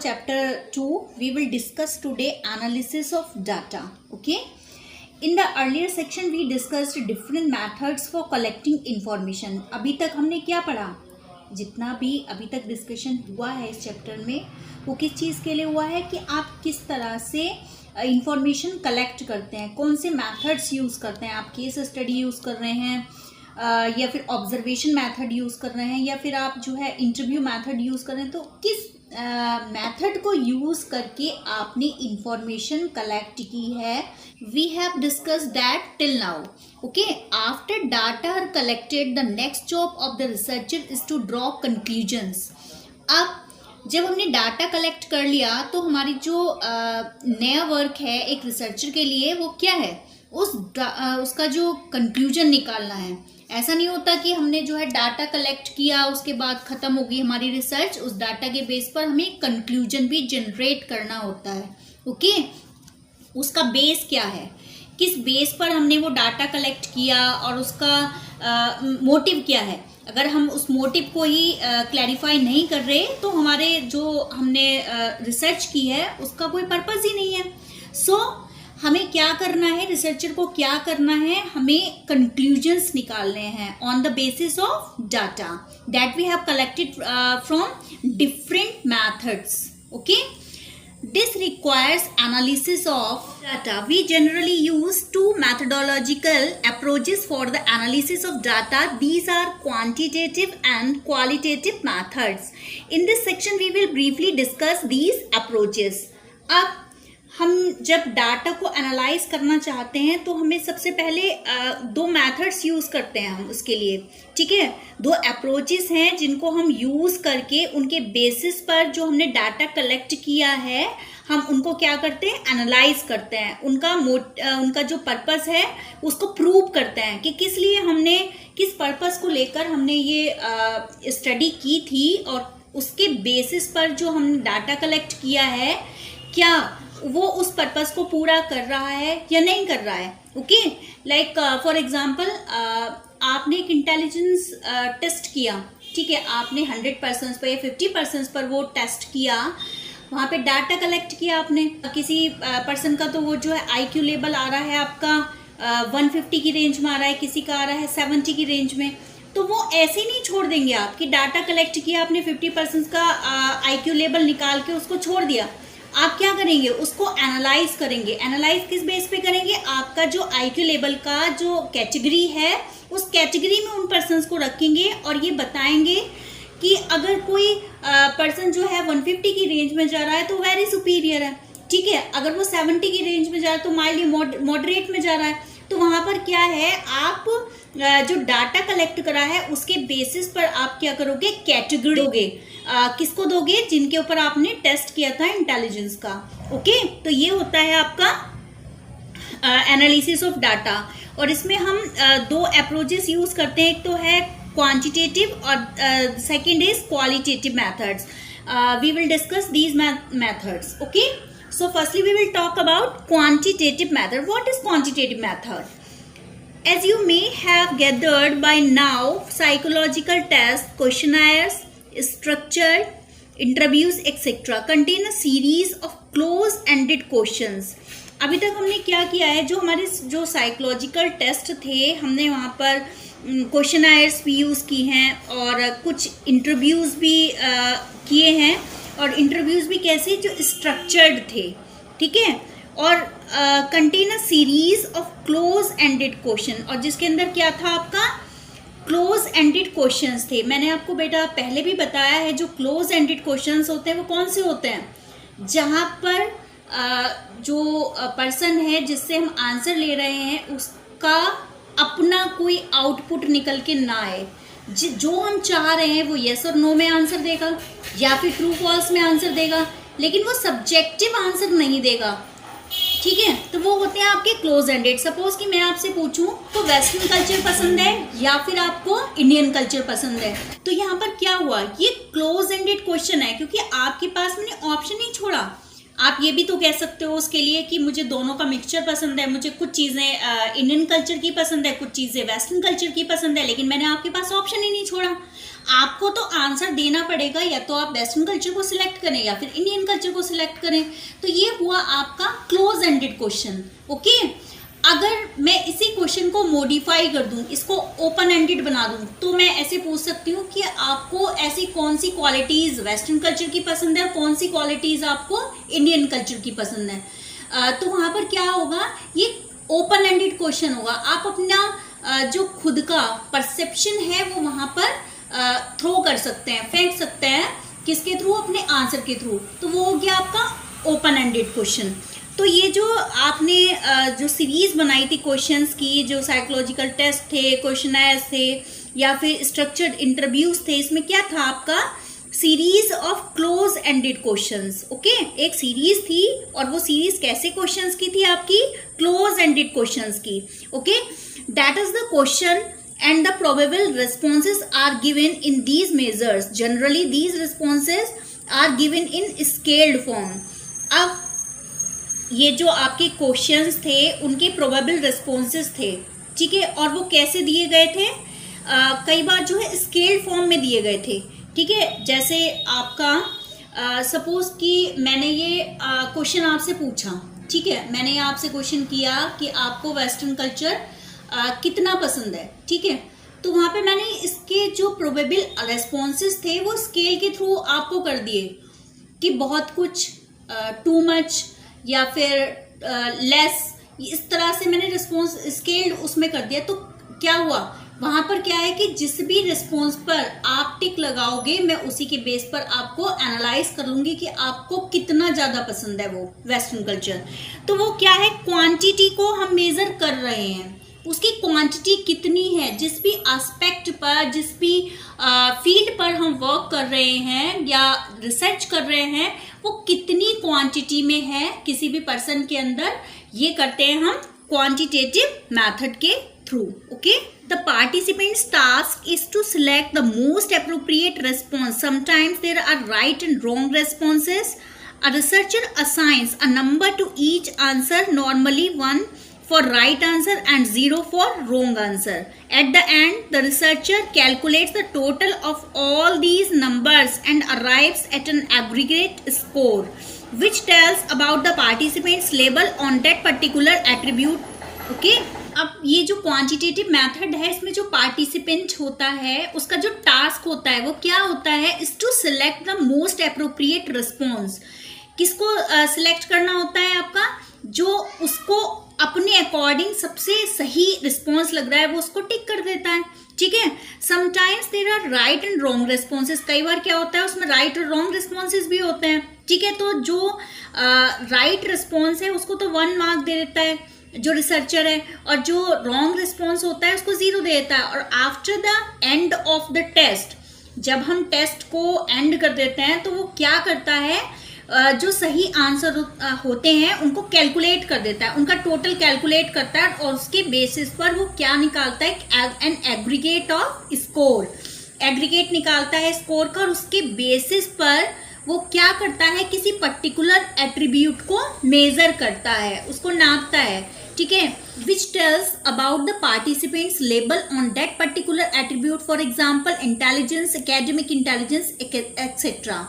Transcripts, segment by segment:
chapter 2. We will discuss today analysis of data. Okay. In the earlier section we discussed different methods for collecting information. अभी तक हमने क्या पढ़ा? जितना भी अभी तक डिस्कशन हुआ है इस चैप्टर में वो किस चीज़ के लिए हुआ है कि आप किस तरह से इंफॉर्मेशन कलेक्ट करते हैं, कौन से मेथड्स यूज़ करते हैं. आप केस स्टडी यूज़ कर रहे हैं या फिर ऑब्जर्वेशन मेथड यूज़ कर रहे हैं या फिर आप जो है इंटरव्यू मेथड यूज़ कर रहे हैं. तो किस मेथड को यूज़ करके आपने इंफॉर्मेशन कलेक्ट की है. We have discuss that till now. Okay, after data are collected the next job of the researcher is to draw conclusions. अब जब हमने डाटा कलेक्ट कर लिया तो हमारी जो नया वर्क है एक रिसर्चर के लिए वो क्या है, उसका जो कंक्लूजन निकालना है. ऐसा नहीं होता कि हमने जो है डाटा कलेक्ट किया उसके बाद ख़त्म हो गई हमारी रिसर्च. उस डाटा के बेस पर हमें कंक्लूजन भी जनरेट करना होता है. ओके, उसका बेस क्या है, किस बेस पर हमने वो डाटा कलेक्ट किया और उसका मोटिव क्या है. अगर हम उस मोटिव को ही क्लैरिफाई नहीं कर रहे तो हमारे जो हमने रिसर्च की है उसका कोई पर्पज़ ही नहीं है. हमें क्या करना है, रिसर्चर को क्या करना है, हमें कंक्लूजन्स निकालने हैं on the basis of data that we have collected from different methods. Okay, this requires analysis of data. We generally use two methodological approaches for the analysis of data. These are quantitative and qualitative methods. In this section we will briefly discuss these approaches. अब हम जब data को analyse करना चाहते हैं तो हमें सबसे पहले दो मेथड्स यूज़ करते हैं हम उसके लिए. ठीक है, दो अप्रोचेस हैं जिनको हम यूज़ करके उनके बेसिस पर जो हमने डाटा कलेक्ट किया है हम उनको क्या करते हैं, एनालाइज करते हैं. उनका जो पर्पस है उसको प्रूव करते हैं कि किस लिए हमने, किस पर्पस को लेकर हमने ये स्टडी की थी और उसके बेसिस पर जो हमने डाटा कलेक्ट किया है क्या वो उस पर्पस को पूरा कर रहा है या नहीं कर रहा है. ओके, लाइक फॉर एग्जांपल आपने एक इंटेलिजेंस टेस्ट किया. ठीक है, आपने 100% पर या 50% पर वो टेस्ट किया, वहाँ पे डाटा कलेक्ट किया आपने. किसी पर्सन का तो वो जो है IQ लेवल आ रहा है आपका 150 की रेंज में आ रहा है, किसी का आ रहा है 70 की रेंज में. तो वो ऐसे ही नहीं छोड़ देंगे आप कि डाटा कलेक्ट किया आपने 50% का IQ लेवल निकाल के उसको छोड़ दिया. आप क्या करेंगे, उसको एनालाइज करेंगे. एनालाइज किस बेस पे करेंगे, आपका जो IQ लेवल का जो कैटेगरी है उस कैटेगरी में उन पर्सन्स को रखेंगे और ये बताएंगे कि अगर कोई पर्सन जो है 150 की रेंज में जा रहा है तो वेरी सुपीरियर है. ठीक है, अगर वो 70 की रेंज में जा रहा है तो माइल्डली मॉडरेट में जा रहा है. तो वहाँ पर क्या है, आप जो डाटा कलेक्ट करा है उसके बेसिस पर आप क्या करोगे, कैटेगरी दोगे. किसको दोगे, जिनके ऊपर आपने टेस्ट किया था इंटेलिजेंस का. ओके, तो ये होता है आपका एनालिसिस ऑफ डाटा. और इसमें हम दो अप्रोचेस यूज करते हैं. एक तो है क्वांटिटेटिव और second is qualitative methods. We will discuss these methods. Okay, so firstly we will talk about quantitative method. What is quantitative method? As you may have gathered by now, psychological tests, questionnaires, structured interviews etc. contain a series of close-ended questions. अभी तक हमने क्या किया है, जो हमारे जो psychological test थे हमने वहाँ पर क्वेश्चनायर्स भी यूज़ की हैं और कुछ इंटरव्यूज़ भी किए हैं. और इंटरव्यूज़ भी कैसे, जो स्ट्रक्चर्ड थे. ठीक है, और contain a series of close ended question. और जिसके अंदर क्या था आपका, क्लोज एंडेड क्वेश्चंस थे. मैंने आपको बेटा पहले भी बताया है जो क्लोज एंडेड क्वेश्चंस होते हैं वो कौन से होते हैं, जहाँ पर जो पर्सन है जिससे हम आंसर ले रहे हैं उसका अपना कोई आउटपुट निकल के ना आए. जो हम चाह रहे हैं वो येस और नो में आंसर देगा या फिर ट्रू फॉल्स में आंसर देगा, लेकिन वो सब्जेक्टिव आंसर नहीं देगा. ठीक है, तो वो होते हैं आपके क्लोज एंडेड. सपोज कि मैं आपसे पूछूं तो वेस्टर्न कल्चर पसंद है या फिर आपको इंडियन कल्चर पसंद है, तो यहाँ पर क्या हुआ, ये क्लोज एंडेड क्वेश्चन है क्योंकि आपके पास मैंने ऑप्शन नहीं छोड़ा. आप ये भी तो कह सकते हो उसके लिए कि मुझे दोनों का मिक्सचर पसंद है, मुझे कुछ चीज़ें इंडियन कल्चर की पसंद है, कुछ चीज़ें वेस्टर्न कल्चर की पसंद है, लेकिन मैंने आपके पास ऑप्शन ही नहीं छोड़ा। आपको तो आंसर देना पड़ेगा, या तो आप वेस्टर्न कल्चर को सिलेक्ट करें या फिर इंडियन कल्चर को सिलेक्ट करें। तो ये हुआ आपका क्लोज एंडेड क्वेश्चन। ओके, अगर मैं इसी क्वेश्चन को मॉडिफाई कर दूं, इसको ओपन एंडेड बना दूं, तो मैं ऐसे पूछ सकती हूँ कि आपको ऐसी कौन सी क्वालिटीज वेस्टर्न कल्चर की पसंद है और कौन सी क्वालिटीज आपको इंडियन कल्चर की पसंद है। तो वहां पर क्या होगा, ये ओपन एंडेड क्वेश्चन होगा। आप अपना जो खुद का परसेप्शन है वो वहां पर थ्रो कर सकते हैं, फेंक सकते हैं, किसके थ्रू, अपने आंसर के थ्रू। तो वो हो गया आपका ओपन एंडेड क्वेश्चन। तो ये जो आपने जो सीरीज बनाई थी क्वेश्चंस की, जो साइकोलॉजिकल टेस्ट थे, क्वेश्चनर्स थे या फिर स्ट्रक्चर्ड इंटरव्यूज थे, इसमें क्या था आपका series of close ended questions. Okay, एक सीरीज थी और वो सीरीज कैसे क्वेश्चंस की थी, आपकी क्लोज एंडेड क्वेश्चंस की। Okay, that is the question and the probable responses are given in these measures. Generally these responses are given in scaled form. अब ये जो आपके क्वेश्चंस थे उनके प्रोबेबल रिस्पॉन्सेज थे, ठीक है, और वो कैसे दिए गए थे, कई बार जो है स्केल्ड फॉर्म में दिए गए थे। ठीक है, जैसे आपका सपोज कि मैंने ये क्वेश्चन आपसे पूछा, ठीक है, मैंने आपसे क्वेश्चन किया कि आपको वेस्टर्न कल्चर कितना पसंद है, ठीक है, तो वहां पे मैंने इसके जो प्रोबेबल रेस्पॉन्सेज थे वो स्केल के थ्रू आपको कर दिए कि बहुत कुछ, टू मच या फिर लेस, इस तरह से मैंने रिस्पॉन्स स्केल्ड उसमें कर दिया। तो क्या हुआ वहां पर, क्या है कि जिस भी रिस्पॉन्स पर आप टिक लगाओगे मैं उसी के बेस पर आपको एनालाइज कर लूंगी कि आपको कितना ज्यादा पसंद है वो वेस्टर्न कल्चर। तो वो क्या है, क्वांटिटी को हम मेजर कर रहे हैं, उसकी क्वांटिटी कितनी है, जिस भी एस्पेक्ट पर, जिस भी फील्ड पर हम वर्क कर रहे हैं या रिसर्च कर रहे हैं, वो कितनी क्वांटिटी में है किसी भी पर्सन के अंदर, ये करते हैं हम क्वांटिटेटिव मेथड के through. Okay, the participants task is to select the most appropriate response. Sometimes there are right and wrong responses. A researcher assigns a number to each answer, normally 1 for right answer and 0 for wrong answer. At the end, the researcher calculates the total of all these numbers and arrives at an aggregate score, which tells about the participants' label on that particular attribute. Okay? अब ये जो quantitative method है, इसमें जो participant होता है उसका जो टास्क होता है वो क्या होता है, is to select the most appropriate response. किसको सिलेक्ट करना होता है, आपका जो उसको अपने अकॉर्डिंग सबसे सही रिस्पॉन्स लग रहा है वो उसको टिक कर देता है। ठीक है, sometimes there are right and wrong responses. कई बार क्या होता है उसमें राइट और रॉन्ग रिस्पॉन्सेज भी होते हैं। ठीक है, तो जो राइट रिस्पॉन्स है उसको तो 1 मार्क दे देता है जो रिसर्चर है, और जो रॉन्ग रिस्पॉन्स होता है उसको 0 दे देता है। और after the end of the test, जब हम टेस्ट को एंड कर देते हैं तो वो क्या करता है, जो सही आंसर होते हैं उनको कैलकुलेट कर देता है, उनका टोटल कैलकुलेट करता है और उसके बेसिस पर वो क्या निकालता है, an aggregate off score. Aggregate निकालता है स्कोर का, और उसके बेसिस पर वो क्या करता है, किसी पर्टिकुलर एट्रीब्यूट को मेजर करता है, उसको नापता है। ठीक है, which tells about the participants label on that particular attribute, for example intelligence, academic intelligence etcetera.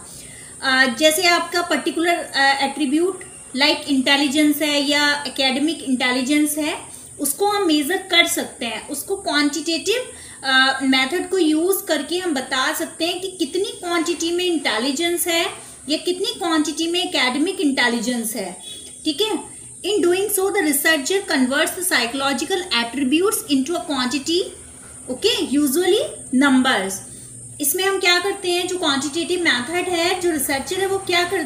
जैसे आपका पर्टिकुलर एट्रीब्यूट लाइक इंटेलिजेंस है या एकेडमिक इंटेलिजेंस है, उसको हम मेजर कर सकते हैं। उसको क्वांटिटेटिव मेथड को यूज करके हम बता सकते हैं कि कितनी क्वांटिटी में इंटेलिजेंस है या कितनी क्वांटिटी में एकेडमिक इंटेलिजेंस है। ठीक है, in doing so the researcher converts the psychological attributes into a quantity, okay, usually numbers. इसमें हम क्या करते हैं, जो क्वांटिटेटिव मेथड है, जो रिसर्चर है वो क्या कर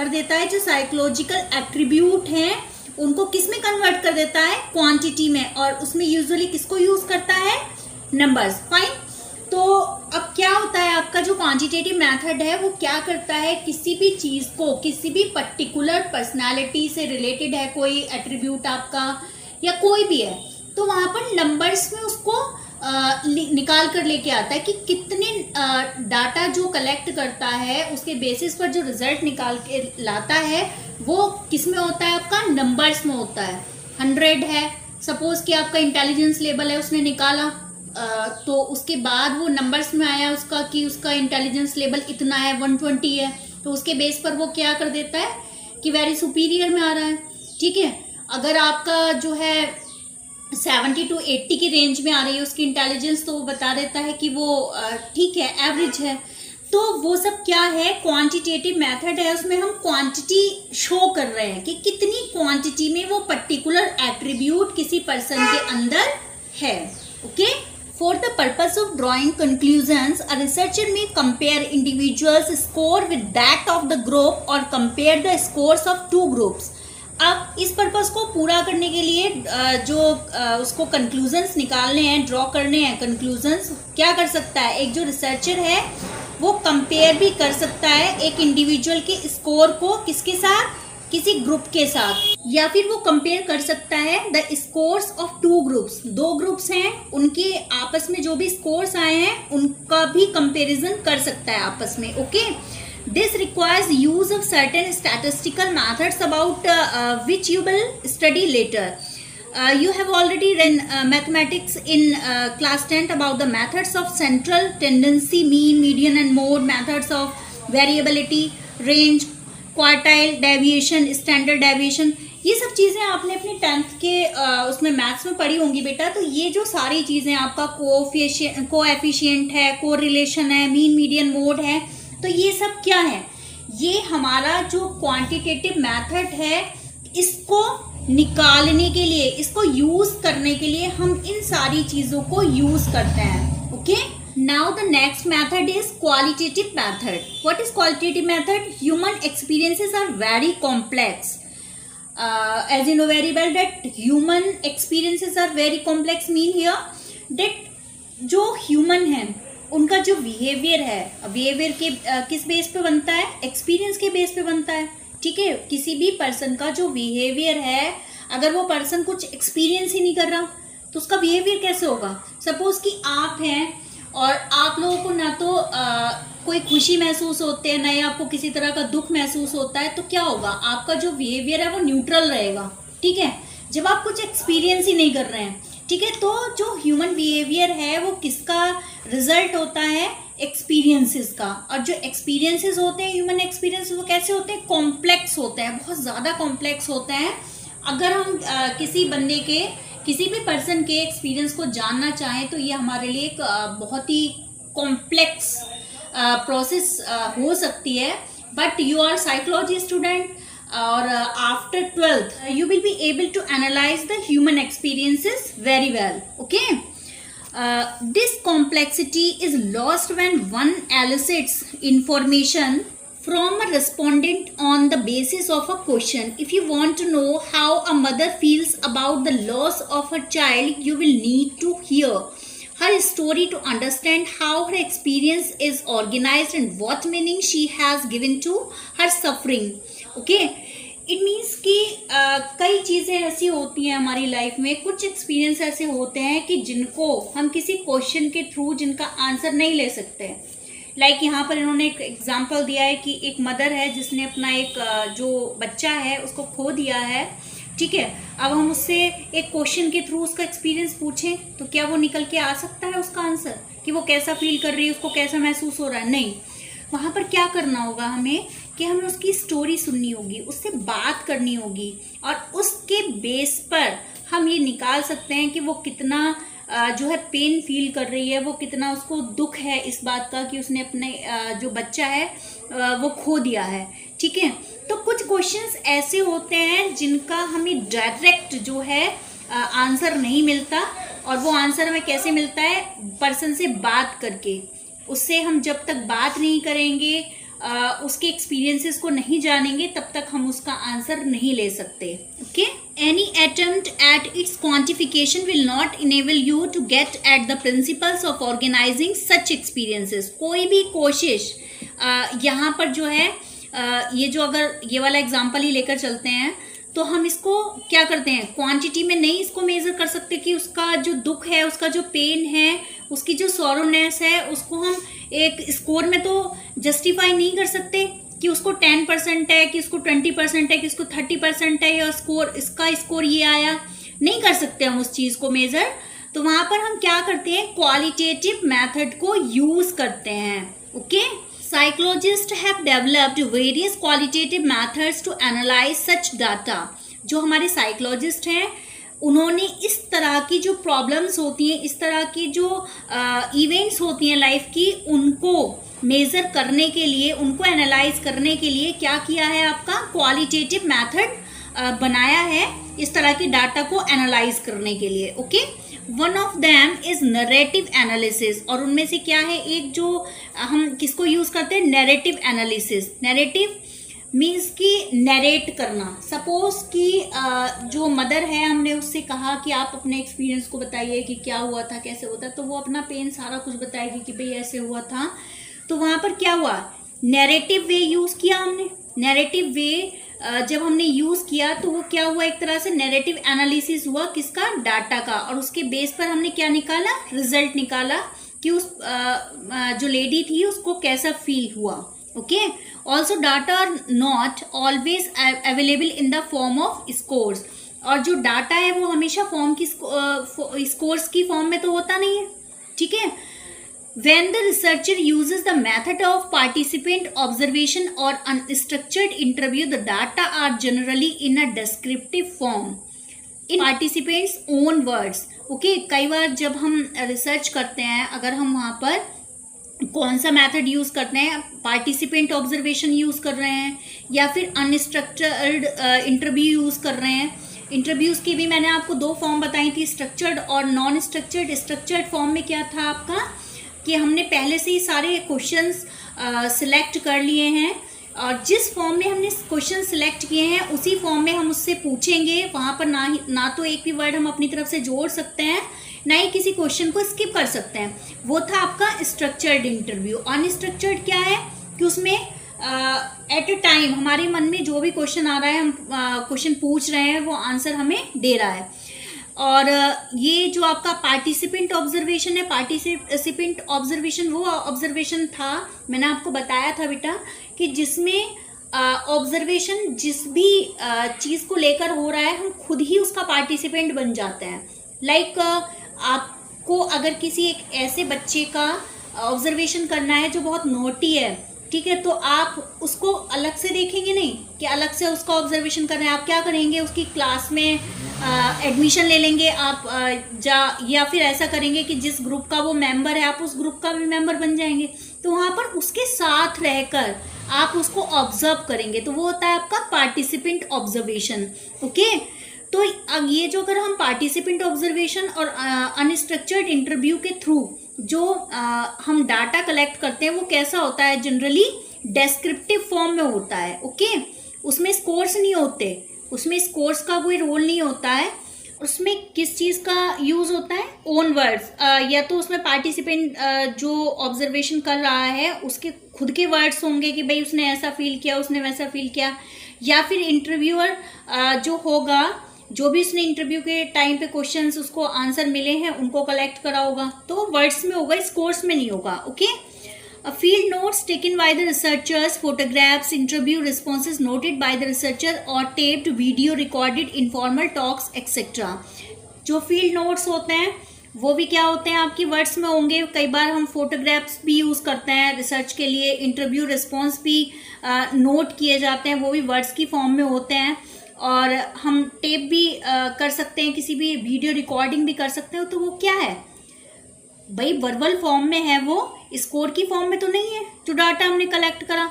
देता है, जो साइकोलॉजिकल एट्रीब्यूट हैं उनको किस में कन्वर्ट कर देता है, क्वांटिटी में, और उसमें यूजुअली किसको यूज करता है, नंबर्स। फाइन, तो अब क्या होता है, आपका जो क्वांटिटेटिव मेथड है वो क्या करता है, किसी भी चीज को, किसी भी पर्टिकुलर पर्सनालिटी से रिलेटेड है कोई एट्रीब्यूट आपका या कोई भी है, तो वहां पर नंबर्स में उसको निकाल कर लेके आता है कि कितने डाटा जो कलेक्ट करता है उसके बेसिस पर जो रिजल्ट निकाल के लाता है वो किस में होता है, आपका नंबर्स में होता है। 100 है सपोज कि आपका इंटेलिजेंस लेवल है, उसने निकाला तो उसके बाद वो नंबर्स में आया उसका कि उसका इंटेलिजेंस लेवल इतना है, 120 है, तो उसके बेस पर वो क्या कर देता है कि वेरी सुपीरियर में आ रहा है। ठीक है, अगर आपका जो है 70 to 80 की रेंज में आ रही है उसकी इंटेलिजेंस, तो वो बता देता है कि वो ठीक है, एवरेज है। तो वो सब क्या है, क्वांटिटेटिव मेथड है, उसमें हम क्वांटिटी शो कर रहे हैं कि कितनी क्वांटिटी में वो पर्टिकुलर एट्रीब्यूट किसी पर्सन के अंदर है। Okay, for the purpose of drawing conclusions, a researcher may compare individuals' score with that of the group or compare the scores of two groups. अब इस पर्पस को पूरा करने के लिए जो उसको कंक्लूजन्स निकालने हैं, ड्रॉ करने हैं कंक्लूजन्स, क्या कर सकता है, एक जो रिसर्चर है वो कंपेयर भी कर सकता है एक इंडिविजुअल के स्कोर को किसके साथ, किसी ग्रुप के साथ, या फिर वो कंपेयर कर सकता है the scores of two groups, दो ग्रुप्स हैं उनके आपस में जो भी स्कोर्स आए हैं उनका भी कंपैरिजन कर सकता है आपस में। Okay, this requires use of certain statistical methods about which you will study later. You have already read mathematics in class 10 about the methods of central tendency, mean, median and mode, methods of variability, range, quartile deviation, standard deviation, ये सब चीज़ें आपने अपने 10th के उसमें maths में पढ़ी होंगी बेटा। तो ये जो सारी चीज़ें आपका कोएफिशिएंट है, कोरिलेशन है, मीन मीडियन मोड है, तो ये सब क्या है, ये हमारा जो क्वांटिटेटिव मेथड है इसको निकालने के लिए, इसको यूज करने के लिए हम इन सारी चीज़ों को यूज करते हैं। Okay, now the next method is qualitative method. What is qualitative method? Human experiences are very complex. As you know very well that human experiences are very complex mean here that जो human है उनका जो behaviour है, behaviour के किस base पे बनता है, एक्सपीरियंस के बेस पे बनता है। ठीक है, किसी भी पर्सन का जो बिहेवियर है, अगर वो पर्सन कुछ एक्सपीरियंस ही नहीं कर रहा तो उसका बिहेवियर कैसे होगा। सपोज कि आप हैं और आप लोगों को ना तो कोई खुशी महसूस होते हैं, ना ही आपको किसी तरह का दुख महसूस होता है, तो क्या होगा, आपका जो बिहेवियर है वो न्यूट्रल रहेगा। ठीक है, जब आप कुछ एक्सपीरियंस ही नहीं कर रहे हैं। ठीक है, तो जो ह्यूमन बिहेवियर है वो किसका रिजल्ट होता है, एक्सपीरियंसेस का। और जो एक्सपीरियंसेस होते हैं, ह्यूमन एक्सपीरियंस, वो कैसे होते हैं, कॉम्प्लेक्स होते हैं, बहुत ज़्यादा कॉम्प्लेक्स होते हैं। अगर हम किसी बंदे के, किसी भी पर्सन के एक्सपीरियंस को जानना चाहें तो ये हमारे लिए एक बहुत ही कॉम्प्लेक्स प्रोसेस हो सकती है। But you are psychology student और after 12th you will be able to analyze the human experiences very well. Okay, this complexity is lost when one elicits information from a respondent on the basis of a question. If you want to know how a mother feels about the loss of her child, you will need to hear her story to understand how her experience is organized and what meaning she has given to her suffering. Okay, it means कि कई चीज़ें ऐसी होती हैं हमारी life में, कुछ experience ऐसे होते हैं कि जिनको हम किसी क्वेश्चन के थ्रू जिनका आंसर नहीं ले सकते। लाइक यहाँ पर इन्होंने एक एग्जांपल दिया है कि एक मदर है जिसने अपना एक जो बच्चा है उसको खो दिया है। ठीक है, अब हम उससे एक क्वेश्चन के थ्रू उसका एक्सपीरियंस पूछें तो क्या वो निकल के आ सकता है उसका आंसर कि वो कैसा फील कर रही है, उसको कैसा महसूस हो रहा है? नहीं, वहाँ पर क्या करना होगा हमें कि हमें उसकी स्टोरी सुननी होगी, उससे बात करनी होगी और उसके बेस पर हम ये निकाल सकते हैं कि वो कितना जो है पेन फील कर रही है, वो कितना उसको दुख है इस बात का कि उसने अपने जो बच्चा है वो खो दिया है। ठीक है, तो कुछ क्वेश्चंस ऐसे होते हैं जिनका हमें डायरेक्ट जो है आंसर नहीं मिलता, और वो आंसर हमें कैसे मिलता है, पर्सन से बात करके। उससे हम जब तक बात नहीं करेंगे, उसके एक्सपीरियंसेस को नहीं जानेंगे, तब तक हम उसका आंसर नहीं ले सकते। Okay, any attempt at its quantification will not enable you to get at the principles of organizing such experiences. कोई भी कोशिश यहाँ पर जो है ये जो अगर ये वाला एग्जाम्पल ही लेकर चलते हैं तो हम इसको क्या करते हैं, क्वांटिटी में नहीं इसको मेजर कर सकते कि उसका जो दुख है, उसका जो पेन है, उसकी जो सॉरोनेस है, उसको हम एक स्कोर में तो जस्टिफाई नहीं कर सकते। कि उसको 10% है, कि उसको 20% है, कि उसको 30% है, या स्कोर इसका स्कोर ये आया, नहीं कर सकते हम उस चीज को मेजर। तो वहां पर हम क्या करते हैं, क्वालिटेटिव मेथड को यूज करते हैं। Okay, psychologist have developed various qualitative methods to analyze such data. जो हमारे साइकोलॉजिस्ट हैं उन्होंने इस तरह की जो प्रॉब्लम्स होती हैं, इस तरह की जो इवेंट्स होती हैं लाइफ की, उनको मेजर करने के लिए, उनको एनालाइज करने के लिए क्या किया है, आपका क्वालिटेटिव मेथड बनाया है इस तरह के डाटा को एनालाइज करने के लिए। Okay, one of them is narrative analysis. और उनमें से क्या है, एक जो हम किसको यूज करते हैं, नैरेटिव एनालिसिस। नैरेटिव मीन्स कि नरेट करना। सपोज कि जो मदर है, हमने उससे कहा कि आप अपने एक्सपीरियंस को बताइए कि क्या हुआ था, कैसे होता, तो वो अपना पेन सारा कुछ बताएगी कि भाई ऐसे हुआ था। तो वहां पर क्या हुआ, नैरेटिव वे यूज किया हमने। नैरेटिव वे जब हमने यूज किया तो वो क्या हुआ, एक तरह से नैरेटिव एनालिसिस हुआ, किसका, डाटा का। और उसके बेस पर हमने क्या निकाला, रिजल्ट निकाला कि उस जो लेडी थी उसको कैसा फील हुआ। Okay, also data are not always available in the form of scores. और जो डाटा है वो हमेशा फॉर्म की स्कोर्स की फॉर्म में तो होता नहीं है। ठीक है, when the researcher uses the method of participant observation or unstructured interview, the data are generally in a descriptive form in participants own words. Okay, कई बार जब हम रिसर्च करते हैं, अगर हम वहां पर कौन सा मेथड यूज करते हैं, पार्टिसिपेंट ऑब्जर्वेशन यूज कर रहे हैं या फिर अनस्ट्रक्चर्ड इंटरव्यू यूज कर रहे हैं। इंटरव्यूज की भी मैंने आपको दो फॉर्म बताई थी, स्ट्रक्चर्ड और नॉन स्ट्रक्चर्ड। स्ट्रक्चर्ड फॉर्म में क्या था आपका कि हमने पहले से ही सारे क्वेश्चंस सिलेक्ट कर लिए हैं, और जिस फॉर्म में हमने क्वेश्चन सिलेक्ट किए हैं उसी फॉर्म में हम उससे पूछेंगे। वहां पर ना तो एक भी वर्ड हम अपनी तरफ से जोड़ सकते हैं, ना ही किसी क्वेश्चन को स्किप कर सकते हैं। वो था आपका स्ट्रक्चर्ड इंटरव्यू। अनस्ट्रक्चर्ड क्या है कि उसमें एट अ टाइम हमारे मन में जो भी क्वेश्चन आ रहा है, हम क्वेश्चन पूछ रहे हैं, वो आंसर हमें दे रहा है। और ये जो आपका पार्टिसिपेंट ऑब्जर्वेशन है, पार्टिसिपेंट ऑब्जर्वेशन वो ऑब्जर्वेशन था, मैंने आपको बताया था बेटा, कि जिसमें ऑब्जर्वेशन जिस भी चीज को लेकर हो रहा है, हम खुद ही उसका पार्टिसिपेंट बन जाते हैं। लाइक आपको अगर किसी एक ऐसे बच्चे का ऑब्जर्वेशन करना है जो बहुत नोटी है, ठीक है, तो आप उसको अलग से देखेंगे नहीं कि अलग से उसका ऑब्जर्वेशन कर रहे हैं। आप क्या करेंगे, उसकी क्लास में एडमिशन ले लेंगे आप, या फिर ऐसा करेंगे कि जिस ग्रुप का वो मेंबर है, आप उस ग्रुप का भी मेंबर बन जाएंगे। तो वहां पर उसके साथ रहकर आप उसको ऑब्जर्व करेंगे, तो वो होता है आपका पार्टिसिपेंट ऑब्जर्वेशन। ओके, तो अब ये जो अगर हम पार्टिसिपेंट ऑब्जर्वेशन और अनस्ट्रक्चर्ड इंटरव्यू के थ्रू जो हम डाटा कलेक्ट करते हैं, वो कैसा होता है, जनरली डेस्क्रिप्टिव फॉर्म में होता है। ओके, उसमें स्कोर्स नहीं होते, उसमें स्कोर्स का कोई रोल नहीं होता है। उसमें किस चीज का यूज होता है, ओन वर्ड्स, या तो उसमें पार्टिसिपेंट जो ऑब्जर्वेशन कर रहा है उसके खुद के वर्ड्स होंगे कि भाई उसने ऐसा फील किया, उसने वैसा फील किया, या फिर इंटरव्यूअर जो होगा, जो भी उसने इंटरव्यू के टाइम पे क्वेश्चंस उसको आंसर मिले हैं उनको कलेक्ट करा होगा, तो वर्ड्स में होगा, स्कोर्स में नहीं होगा। Okay, field notes taken by the researchers, photographs, interview responses noted by the researcher or taped video recorded informal talks etc. जो फील्ड नोट्स होते हैं वो भी क्या होते हैं, आपकी वर्ड्स में होंगे। कई बार हम फोटोग्राफ्स भी यूज करते हैं रिसर्च के लिए, इंटरव्यू रिस्पॉन्स भी नोट किए जाते हैं, वो भी वर्ड्स की फॉर्म में होते हैं। और हम टेप भी कर सकते हैं, किसी भी वीडियो रिकॉर्डिंग भी कर सकते हैं। तो वो क्या है भाई, वर्बल फॉर्म में है, वो स्कोर की फॉर्म में तो नहीं है जो डाटा हमने कलेक्ट करा।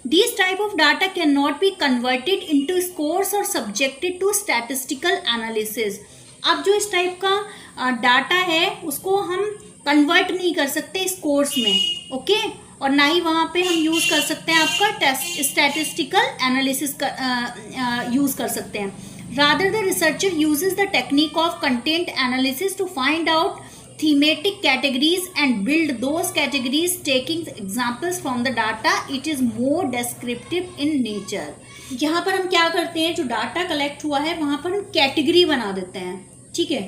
This type of data can not be converted into scores और सब्जेक्टेड टू स्टैटिस्टिकल एनालिसिस। अब जो इस टाइप का डाटा है उसको हम कन्वर्ट नहीं कर सकते स्कोर्स में। ओके, और ना ही वहां पे हम यूज कर सकते हैं आपका स्टैटिस्टिकल एनालिसिस यूज कर सकते हैं। Rather the researcher uses the technique of content analysis to find out thematic categories and build those categories taking examples from the data. It is more descriptive in nature. यहाँ पर हम क्या करते हैं, जो डाटा कलेक्ट हुआ है वहां पर हम कैटेगरी बना देते हैं। ठीक है,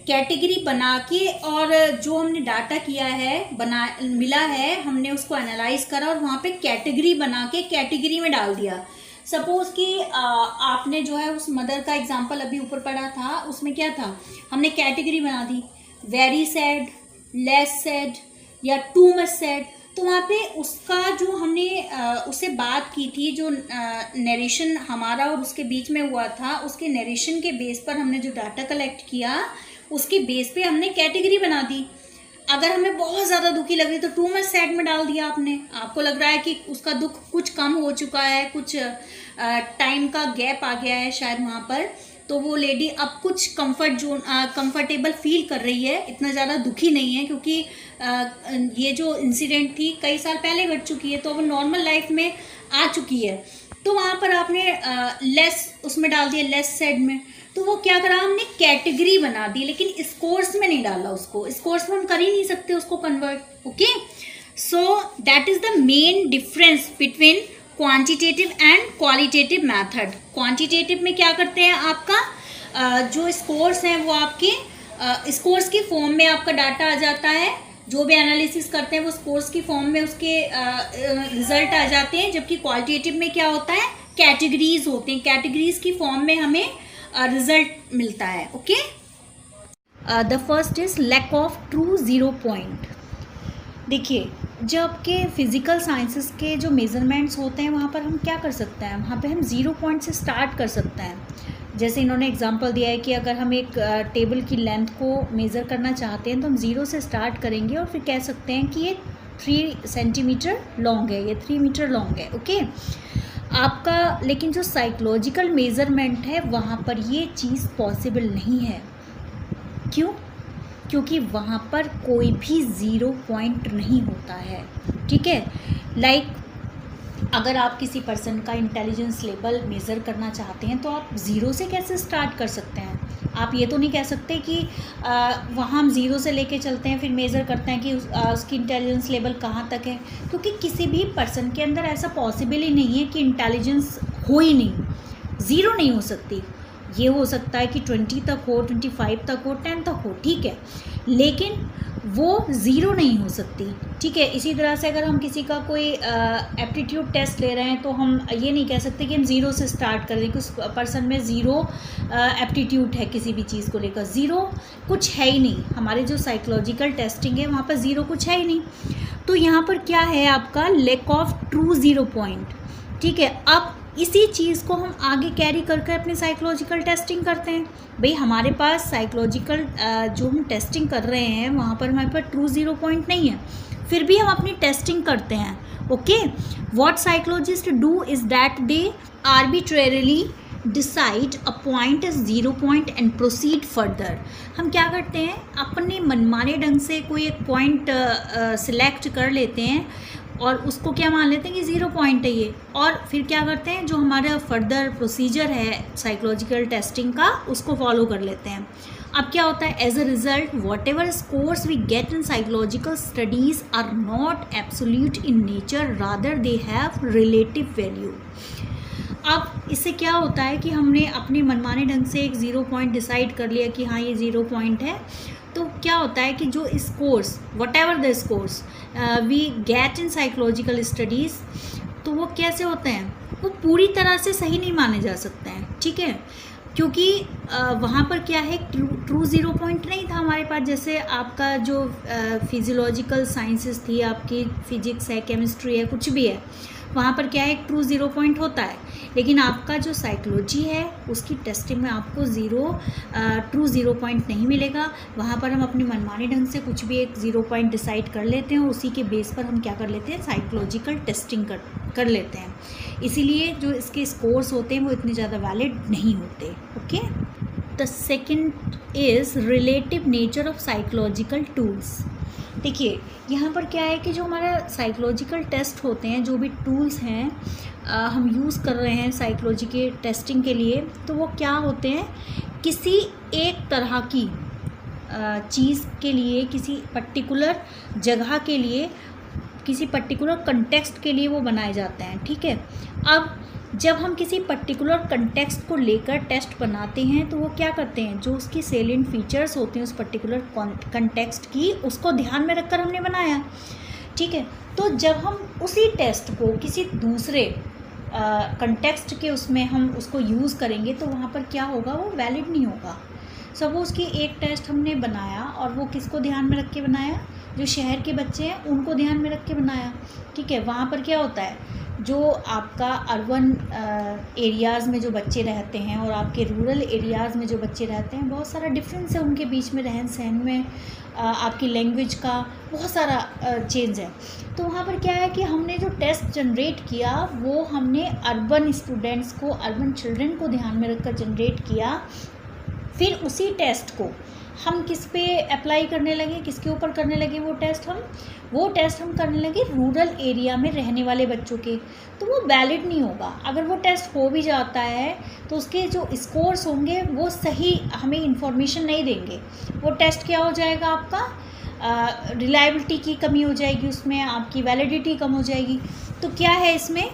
कैटेगरी बना के और जो हमने डाटा किया है मिला है, हमने उसको एनालाइज करा और वहाँ पे कैटेगरी बना के कैटेगरी में डाल दिया। सपोज कि आपने जो है उस मदर का एग्जांपल अभी ऊपर पढ़ा था, उसमें क्या था, हमने कैटेगरी बना दी, वेरी सैड, लेस सैड या टू मच सैड। तो वहाँ पे उसका जो हमने उससे बात की थी, जो नरेशन हमारा और उसके बीच में हुआ था, उसके नरेशन के बेस पर हमने जो डाटा कलेक्ट किया उसके बेस पे हमने कैटेगरी बना दी। अगर हमें बहुत ज़्यादा दुखी लग रही तो टू मच सैड में डाल दिया आपने। आपको लग रहा है कि उसका दुख कुछ कम हो चुका है, कुछ टाइम का गैप आ गया है शायद वहाँ पर, तो वो लेडी अब कुछ कंफर्टेबल फील कर रही है, इतना ज़्यादा दुखी नहीं है, क्योंकि ये जो इंसिडेंट थी कई साल पहले घट चुकी है, तो वो नॉर्मल लाइफ में आ चुकी है। तो वहाँ पर आपने लेस उसमें डाल दिया, लेस सैड में। तो वो क्या करा, हमने कैटेगरी बना दी, लेकिन इस कोर्स में नहीं डाला उसको। इस कोर्स में हम कर ही नहीं सकते उसको convert. Okay, so that is the main difference between quantitative and qualitative method. Quantitative में क्या करते हैं, आपका जो स्कोर्स हैं वो आपके स्कोर्स की फॉर्म में आपका डाटा आ जाता है, जो भी एनालिसिस करते हैं वो स्कोर्स की फॉर्म में उसके रिजल्ट आ जाते हैं। जबकि क्वालिटेटिव में क्या होता है, कैटेगरीज होते हैं, कैटेगरीज की फॉर्म में हमें रिजल्ट मिलता है। Okay, the first is lack of true zero point. देखिए, जब के फिजिकल साइंसेस के जो मेजरमेंट्स होते हैं वहाँ पर हम क्या कर सकते हैं, वहाँ पे हम जीरो पॉइंट से स्टार्ट कर सकते हैं। जैसे इन्होंने एग्जांपल दिया है कि अगर हम एक टेबल की लेंथ को मेज़र करना चाहते हैं तो हम ज़ीरो से स्टार्ट करेंगे और फिर कह सकते हैं कि ये 3 सेंटीमीटर लॉन्ग है, ये 3 मीटर लॉन्ग है। ओके, आपका लेकिन जो साइकोलॉजिकल मेज़रमेंट है वहाँ पर ये चीज़ पॉसिबल नहीं है। क्यों? क्योंकि वहाँ पर कोई भी ज़ीरो पॉइंट नहीं होता है। ठीक है, लाइक अगर आप किसी पर्सन का इंटेलिजेंस लेवल मेज़र करना चाहते हैं तो आप ज़ीरो से कैसे स्टार्ट कर सकते हैं। आप ये तो नहीं कह सकते कि वहाँ हम ज़ीरो से लेके चलते हैं फिर मेज़र करते हैं कि उसकी इंटेलिजेंस लेवल कहाँ तक है, क्योंकि किसी भी पर्सन के अंदर ऐसा पॉसिबल ही नहीं है कि इंटेलिजेंस हो ही नहीं, ज़ीरो नहीं हो सकती। ये हो सकता है कि 20 तक हो, 25 तक हो, 10 तक हो, ठीक है, लेकिन वो ज़ीरो नहीं हो सकती। ठीक है, इसी तरह से अगर हम किसी का कोई एप्टीट्यूड टेस्ट ले रहे हैं तो हम ये नहीं कह सकते कि हम ज़ीरो से स्टार्ट कर दें कि उस पर्सन में ज़ीरो एप्टीट्यूड है किसी भी चीज़ को लेकर। ज़ीरो कुछ है ही नहीं, हमारे जो साइकोलॉजिकल टेस्टिंग है वहाँ पर ज़ीरो कुछ है ही नहीं। तो यहाँ पर क्या है, आपका lack of true zero point. ठीक है, अब इसी चीज़ को हम आगे कैरी करके अपनी साइकोलॉजिकल टेस्टिंग करते हैं। भाई हमारे पास साइकोलॉजिकल जो हम टेस्टिंग कर रहे हैं वहाँ पर हमारे पास ट्रू ज़ीरो पॉइंट नहीं है, फिर भी हम अपनी टेस्टिंग करते हैं। Okay, what psychologist do is that they arbitrarily decide a point as zero point and proceed further. हम क्या करते हैं, अपने मनमाने ढंग से कोई एक पॉइंट सिलेक्ट कर लेते हैं और उसको क्या मान लेते हैं कि ज़ीरो पॉइंट है ये, और फिर क्या करते हैं, जो हमारा फर्दर प्रोसीजर है साइकोलॉजिकल टेस्टिंग का उसको फॉलो कर लेते हैं। अब क्या होता है, as a result whatever scores we get in psychological studies are not absolute in nature, rather they have relative value. अब इससे क्या होता है कि हमने अपने मनमाने ढंग से एक ज़ीरो पॉइंट डिसाइड कर लिया कि हाँ ये ज़ीरो पॉइंट है, तो क्या होता है कि जो scores whatever the scores we get in psychological studies, तो वो कैसे होते हैं, वो पूरी तरह से सही नहीं माने जा सकते हैं। ठीक है, क्योंकि वहाँ पर क्या है, ट्रू ज़ीरो पॉइंट नहीं था हमारे पास। जैसे आपका जो फिजियोलॉजिकल साइंसेस थी, आपकी फिजिक्स है, केमिस्ट्री है, कुछ भी है, वहाँ पर क्या है, एक ट्रू ज़ीरो पॉइंट होता है। लेकिन आपका जो साइकोलॉजी है उसकी टेस्टिंग में आपको ट्रू ज़ीरो पॉइंट नहीं मिलेगा। वहाँ पर हम अपनी मनमाने ढंग से कुछ भी एक ज़ीरो पॉइंट डिसाइड कर लेते हैं और उसी के बेस पर हम क्या कर लेते हैं, साइकोलॉजिकल टेस्टिंग कर लेते हैं। इसीलिए जो इसके स्कोर्स होते हैं वो इतने ज़्यादा वैलिड नहीं होते। Okay, the second is relative nature of psychological tools. देखिए यहाँ पर क्या है कि जो हमारा साइकोलॉजिकल टेस्ट होते हैं, जो भी टूल्स हैं हम यूज़ कर रहे हैं साइकोलॉजी के टेस्टिंग के लिए, तो वो क्या होते हैं, किसी एक तरह की चीज़ के लिए, किसी पर्टिकुलर जगह के लिए, किसी पर्टिकुलर कंटेक्स्ट के लिए वो बनाए जाते हैं। ठीक है, अब जब हम किसी पर्टिकुलर कंटेक्स्ट को लेकर टेस्ट बनाते हैं तो वो क्या करते हैं, जो उसकी सेलिएंट फीचर्स होते हैं उस पर्टिकुलर कंटेक्स्ट की, उसको ध्यान में रखकर हमने बनाया, ठीक है। तो जब हम उसी टेस्ट को किसी दूसरे कंटेक्स्ट के उसमें हम उसको यूज़ करेंगे तो वहाँ पर क्या होगा, वो वैलिड नहीं होगा। सपोज़ कि एक टेस्ट हमने बनाया और वो किसको ध्यान में रख के बनाया, जो शहर के बच्चे हैं उनको ध्यान में रख के बनाया, ठीक है। वहाँ पर क्या होता है, जो आपका अर्बन एरियाज़ में जो बच्चे रहते हैं और आपके रूरल एरियाज़ में जो बच्चे रहते हैं, बहुत सारा डिफरेंस है उनके बीच में, रहन सहन में, आपकी लैंग्वेज का बहुत सारा चेंज है। तो वहाँ पर क्या है कि हमने जो टेस्ट जनरेट किया वो हमने अर्बन स्टूडेंट्स को, अर्बन चिल्ड्रन को ध्यान में रखकर जनरेट किया। फिर उसी टेस्ट को हम किस पे अप्लाई करने लगे, किसके ऊपर करने लगे, वो टेस्ट हम करने लगे रूरल एरिया में रहने वाले बच्चों के, तो वो वैलिड नहीं होगा। अगर वो टेस्ट हो भी जाता है तो उसके जो स्कोर्स होंगे वो सही हमें इंफॉर्मेशन नहीं देंगे। वो टेस्ट क्या हो जाएगा, आपका रिलायबिलिटी की कमी हो जाएगी, उसमें आपकी वैलिडिटी कम हो जाएगी। तो क्या है इसमें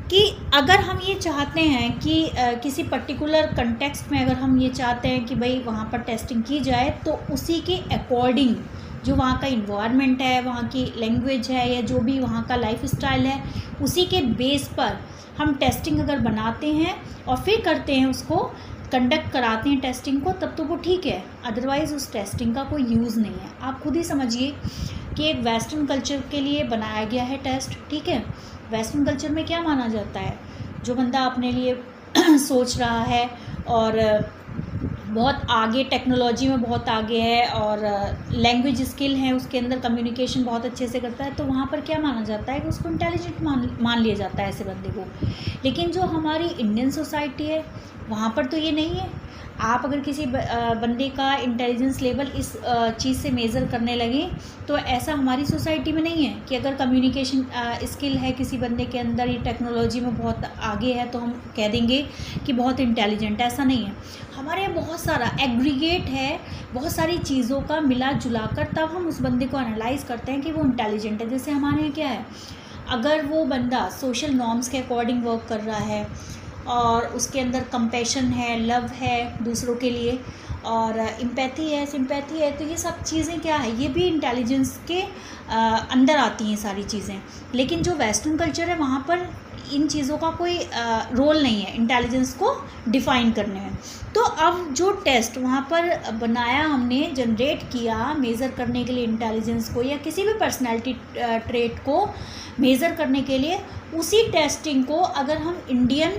कि अगर हम ये चाहते हैं कि किसी पर्टिकुलर कंटेक्स्ट में अगर हम ये चाहते हैं कि भाई वहाँ पर टेस्टिंग की जाए, तो उसी के अकॉर्डिंग जो वहाँ का इन्वायरमेंट है, वहाँ की लैंग्वेज है, या जो भी वहाँ का लाइफ स्टाइल है, उसी के बेस पर हम टेस्टिंग अगर बनाते हैं और फिर करते हैं, उसको कंडक्ट कराते हैं टेस्टिंग को, तब तो वो ठीक है। अदरवाइज़ उस टेस्टिंग का कोई यूज़ नहीं है। आप खुद ही समझिए कि एक वेस्टर्न कल्चर के लिए बनाया गया है टेस्ट, ठीक है। वेस्टर्न कल्चर में क्या माना जाता है, जो बंदा अपने लिए सोच रहा है और बहुत आगे, टेक्नोलॉजी में बहुत आगे है और लैंग्वेज स्किल है उसके अंदर, कम्युनिकेशन बहुत अच्छे से करता है, तो वहाँ पर क्या माना जाता है कि उसको इंटेलिजेंट मान लिया जाता है ऐसे बंदे को। लेकिन जो हमारी इंडियन सोसाइटी है वहाँ पर तो ये नहीं है। आप अगर किसी बंदे का इंटेलिजेंस लेवल इस चीज़ से मेज़र करने लगें तो ऐसा हमारी सोसाइटी में नहीं है कि अगर कम्युनिकेशन स्किल है किसी बंदे के अंदर, ये टेक्नोलॉजी में बहुत आगे है, तो हम कह देंगे कि बहुत इंटेलिजेंट। ऐसा नहीं है। हमारे यहाँ बहुत सारा एग्रीगेट है, बहुत सारी चीज़ों का मिला जुला कर तब हम उस बंदे को एनालाइज़ करते हैं कि वो इंटेलिजेंट है। जैसे हमारे यहाँ क्या है, अगर वो बंदा सोशल नॉर्म्स के अकॉर्डिंग वर्क कर रहा है और उसके अंदर कंपैशन है, लव है दूसरों के लिए, और एम्पैथी है, सिंपैथी है, तो ये सब चीज़ें क्या है, ये भी इंटेलिजेंस के अंदर आती हैं सारी चीज़ें। लेकिन जो वेस्टर्न कल्चर है वहाँ पर इन चीज़ों का कोई रोल नहीं है इंटेलिजेंस को डिफ़ाइन करने में। तो अब जो टेस्ट वहाँ पर बनाया हमने, जनरेट किया मेज़र करने के लिए इंटेलिजेंस को या किसी भी पर्सनैलिटी ट्रेट को मेज़र करने के लिए, उसी टेस्टिंग को अगर हम इंडियन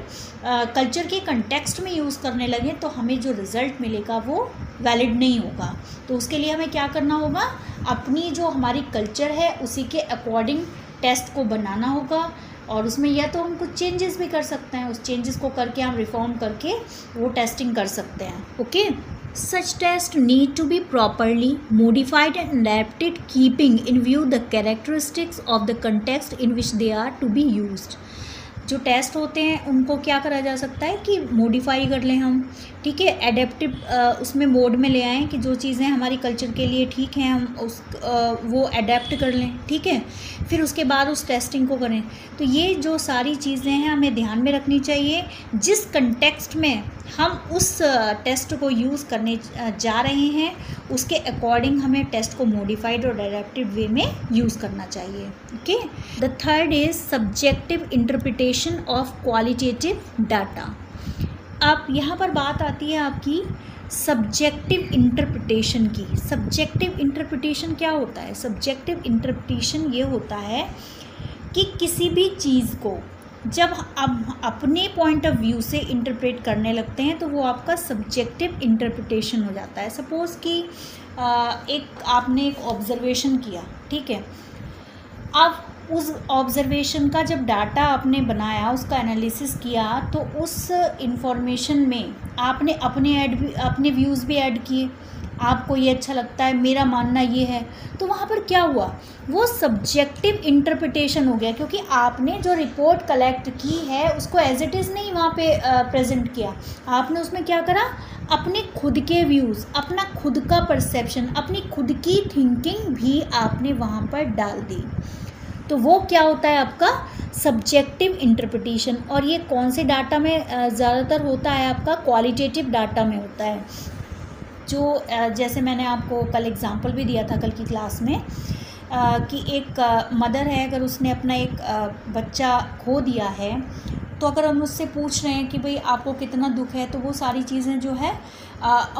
कल्चर के कंटेक्स्ट में यूज़ करने लगे तो हमें जो रिज़ल्ट मिलेगा वो वैलिड नहीं होगा। तो उसके लिए हमें क्या करना होगा, अपनी जो हमारी कल्चर है उसी के अकॉर्डिंग टेस्ट को बनाना होगा, और उसमें या तो हम कुछ चेंजेस भी कर सकते हैं, उस चेंजेस को करके हम रिफॉर्म करके वो टेस्टिंग कर सकते हैं। Okay, such tests need to be properly modified and adapted keeping in view the characteristics of the context in which they are to be used। जो टेस्ट होते हैं उनको क्या करा जा सकता है कि मॉडिफाई कर लें हम, ठीक है, एडेप्टिव उसमें मोड में ले आएँ कि जो चीज़ें हमारी कल्चर के लिए ठीक हैं हम वो अडेप्ट कर लें, ठीक है। फिर उसके बाद उस टेस्टिंग को करें। तो ये जो सारी चीज़ें हैं हमें ध्यान में रखनी चाहिए। जिस कंटेक्स्ट में हम उस टेस्ट को यूज़ करने जा रहे हैं उसके अकॉर्डिंग हमें टेस्ट को मॉडिफाइड और एडेप्टिव वे में यूज़ करना चाहिए। Okay, the third is subjective interpretation of qualitative data. अब यहाँ पर बात आती है आपकी सब्जेक्टिव इंटरप्रिटेशन की। सब्जेक्टिव इंटरप्रिटेशन क्या होता है? सब्जेक्टिव इंटरप्रिटेशन ये होता है कि किसी भी चीज़ को जब आप अपने पॉइंट ऑफ व्यू से इंटरप्रेट करने लगते हैं तो वो आपका सब्जेक्टिव इंटरप्रिटेशन हो जाता है। सपोज़ कि आपने एक ऑब्जर्वेशन किया, ठीक है। अब उस ऑब्जर्वेशन का जब डाटा आपने बनाया, उसका एनालिसिस किया, तो उस इंफॉर्मेशन में आपने अपने व्यूज़ भी ऐड किए। आपको ये अच्छा लगता है, मेरा मानना ये है, तो वहाँ पर क्या हुआ, वो सब्जेक्टिव इंटरप्रिटेशन हो गया, क्योंकि आपने जो रिपोर्ट कलेक्ट की है उसको एज इट इज़ नहीं वहाँ पे प्रेजेंट किया। आपने उसमें क्या करा, अपने खुद के व्यूज़, अपना खुद का परसेप्शन, अपनी खुद की थिंकिंग भी आपने वहाँ पर डाल दी। तो वो क्या होता है आपका सब्जेक्टिव इंटरप्रिटेशन। और ये कौन से डाटा में ज़्यादातर होता है, आपका क्वालिटेटिव डाटा में होता है। जो जैसे मैंने आपको कल एग्जांपल भी दिया था कल की क्लास में कि एक मदर है, अगर उसने अपना एक बच्चा खो दिया है, तो अगर हम उससे पूछ रहे हैं कि भाई आपको कितना दुख है, तो वो सारी चीज़ें जो है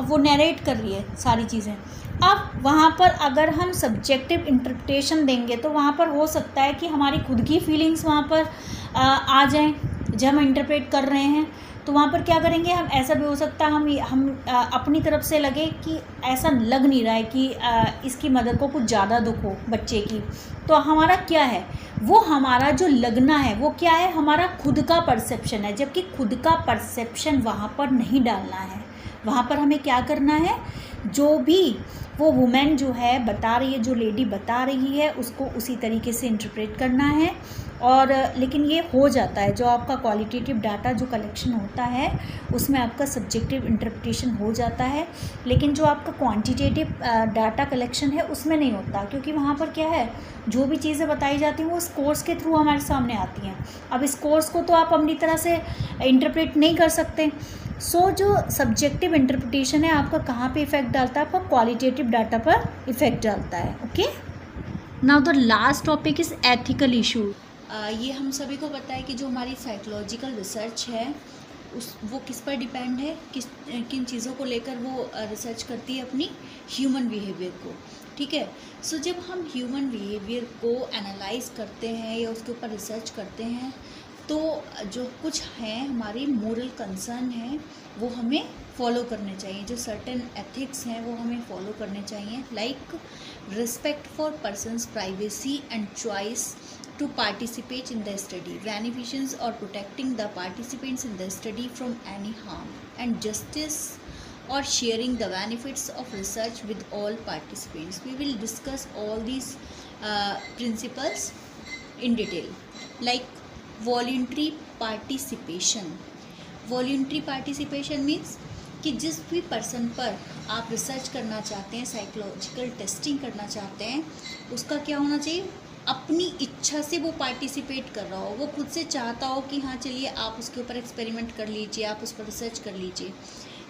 वो नरेट कर रही है सारी चीज़ें। अब वहाँ पर अगर हम सब्जेक्टिव इंटरप्रिटेशन देंगे तो वहाँ पर हो सकता है कि हमारी खुद की फीलिंग्स वहाँ पर आ जाएं जब हम इंटरप्रेट कर रहे हैं। तो वहाँ पर क्या करेंगे हम, ऐसा भी हो सकता है हम अपनी तरफ से लगे कि ऐसा लग नहीं रहा है कि इसकी मदर को कुछ ज़्यादा दुख हो बच्चे की, तो हमारा क्या है, वो हमारा जो लगना है वो क्या है, हमारा खुद का परसेप्शन है, जबकि खुद का परसेप्शन वहाँ पर नहीं डालना है। वहाँ पर हमें क्या करना है, जो भी वो वुमेन जो है बता रही है, जो लेडी बता रही है, उसको उसी तरीके से इंटरप्रेट करना है। और लेकिन ये हो जाता है, जो आपका क्वालिटेटिव डाटा जो कलेक्शन होता है उसमें आपका सब्जेक्टिव इंटरप्रिटेशन हो जाता है, लेकिन जो आपका क्वांटिटेटिव डाटा कलेक्शन है उसमें नहीं होता, क्योंकि वहाँ पर क्या है, जो भी चीज़ें बताई जाती हैं वो इस कोर्स के थ्रू हमारे सामने आती हैं। अब इस कोर्स को तो आप अपनी तरह से इंटरप्रेट नहीं कर सकते। सो जो सब्जेक्टिव इंटरप्रिटेशन है आपका कहाँ पे इफ़ेक्ट डालता है, आपका क्वालिटेटिव डाटा पर इफ़ेक्ट डालता है। Okay, now the last topic is ethical issue. ये हम सभी को पता है कि जो हमारी साइकोलॉजिकल रिसर्च है वो किस पर डिपेंड है, किन चीज़ों को लेकर वो रिसर्च करती है, अपनी ह्यूमन बिहेवियर को। ठीक है, सो जब हम ह्यूमन बिहेवियर को एनालाइज करते हैं या उसके ऊपर रिसर्च करते हैं, तो जो कुछ हैं हमारी मोरल कंसर्न है वो हमें फॉलो करने चाहिए, जो सर्टेन एथिक्स हैं वो हमें फॉलो करने चाहिए, like respect for persons privacy and choice to participate in the study, beneficence or protecting the participants in the study from any harm, and justice or sharing the benefits of research with all participants. We will discuss all these principles in detail, like voluntary participation. Voluntary participation means कि जिस भी person पर आप research करना चाहते हैं, psychological testing करना चाहते हैं, उसका क्या होना चाहिए, अपनी इच्छा से वो पार्टिसिपेट कर रहा हो, वो खुद से चाहता हो कि हाँ चलिए आप उसके ऊपर एक्सपेरिमेंट कर लीजिए, आप उस पर रिसर्च कर लीजिए।